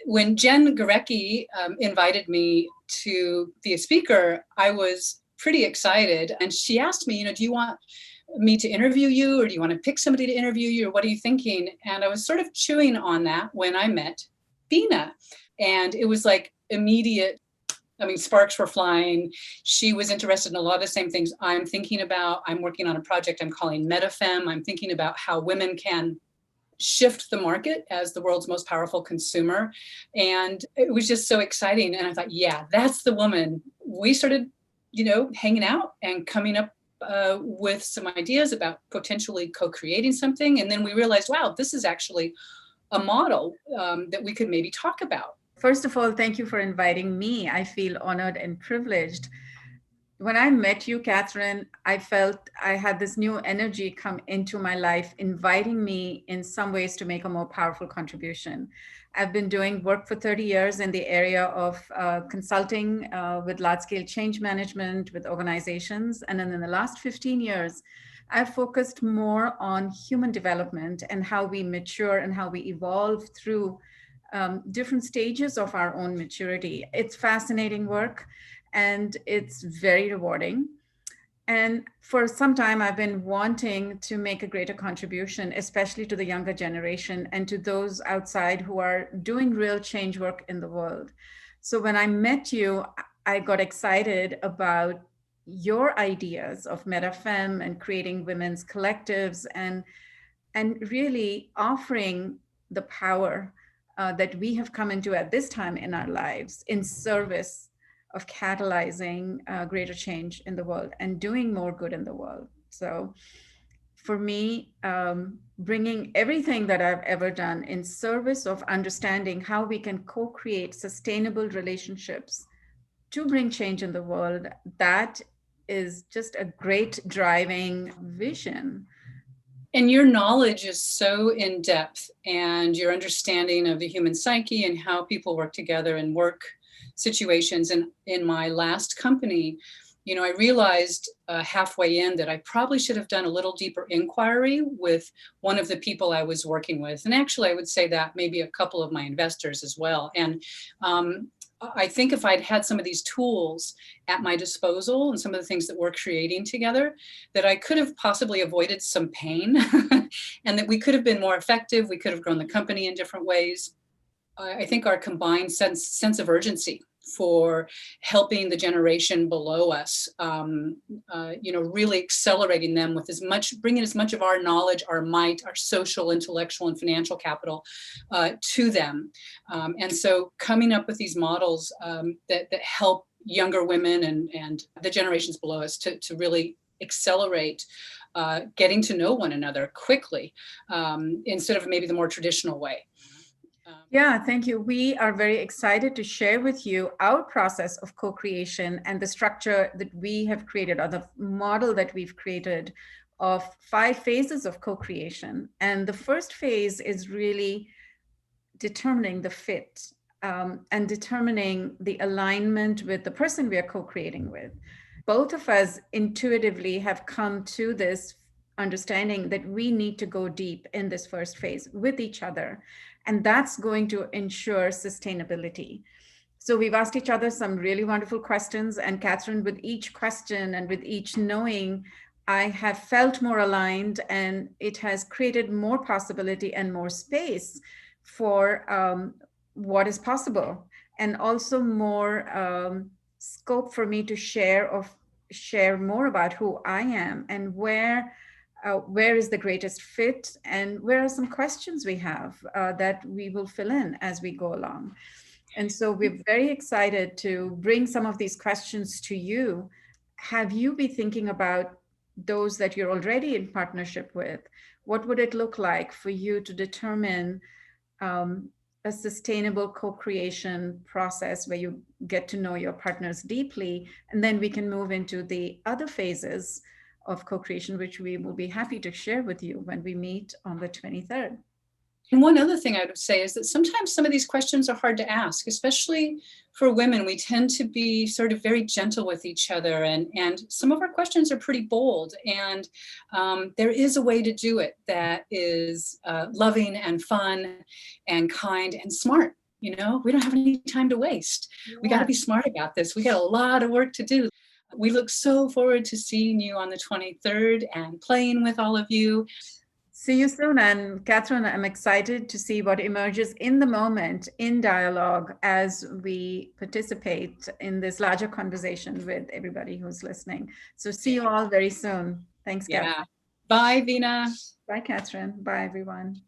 when Jen Gurecki invited me to be a speaker, I was pretty excited. And she asked me, do you want me to interview you, or do you want to pick somebody to interview you, or what are you thinking? And I was sort of chewing on that when I met Beena. And it was like immediate, sparks were flying. She was interested in a lot of the same things I'm thinking about. I'm working on a project I'm calling MettaFemme. I'm thinking about how women can shift the market as the world's most powerful consumer. And it was just so exciting. And I thought, yeah, that's the woman. We started, hanging out and coming up with some ideas about potentially co-creating something. And then we realized, wow, this is actually a model that we could maybe talk about. First of all, thank you for inviting me. I feel honored and privileged. When I met you, Kathryn, I felt I had this new energy come into my life, inviting me in some ways to make a more powerful contribution. I've been doing work for 30 years in the area of consulting with large-scale change management with organizations. And then in the last 15 years, I've focused more on human development and how we mature and how we evolve through different stages of our own maturity. It's fascinating work. And it's very rewarding. And for some time, I've been wanting to make a greater contribution, especially to the younger generation and to those outside who are doing real change work in the world. So when I met you, I got excited about your ideas of MettaFemme and creating women's collectives and really offering the power that we have come into at this time in our lives in service of catalyzing greater change in the world and doing more good in the world. So for me, bringing everything that I've ever done in service of understanding how we can co-create sustainable relationships to bring change in the world, that is just a great driving vision. And your knowledge is so in depth, and your understanding of the human psyche and how people work together and work situations. And in my last company, I realized halfway in that I probably should have done a little deeper inquiry with one of the people I was working with. And actually, I would say that maybe a couple of my investors as well. And I think if I'd had some of these tools at my disposal and some of the things that we're creating together, that I could have possibly avoided some pain and that we could have been more effective. We could have grown the company in different ways. I think our combined sense of urgency for helping the generation below us, really accelerating them with bringing as much of our knowledge, our might, our social, intellectual, and financial capital to them. And so coming up with these models that help younger women and the generations below us to really accelerate getting to know one another quickly instead of maybe the more traditional way. Yeah, thank you. We are very excited to share with you our process of co-creation and the structure that we have created, or the model that we've created of 5 phases of co-creation. And the first phase is really determining the fit and determining the alignment with the person we are co-creating with. Both of us intuitively have come to this understanding that we need to go deep in this first phase with each other. And that's going to ensure sustainability. So we've asked each other some really wonderful questions. And Kathryn, with each question and with each knowing, I have felt more aligned, and it has created more possibility and more space for what is possible, and also more scope for me to share more about who I am and where is the greatest fit, and where are some questions we have that we will fill in as we go along. And so we're very excited to bring some of these questions to you. Have you been thinking about those that you're already in partnership with? What would it look like for you to determine a sustainable co-creation process where you get to know your partners deeply? And then we can move into the other phases of co-creation, which we will be happy to share with you when we meet on the 23rd. And one other thing I would say is that sometimes some of these questions are hard to ask, especially for women. We tend to be sort of very gentle with each other, and some of our questions are pretty bold. And there is a way to do it that is loving and fun and kind and smart. we don't have any time to waste. We got to be smart about this. We got a lot of work to do. We look so forward to seeing you on the 23rd and playing with all of you. See you soon. And Kathryn, I'm excited to see what emerges in the moment in dialogue as we participate in this larger conversation with everybody who's listening. So see you all very soon. Thanks, Kathryn. Bye, Beena. Bye, Kathryn. Bye, everyone.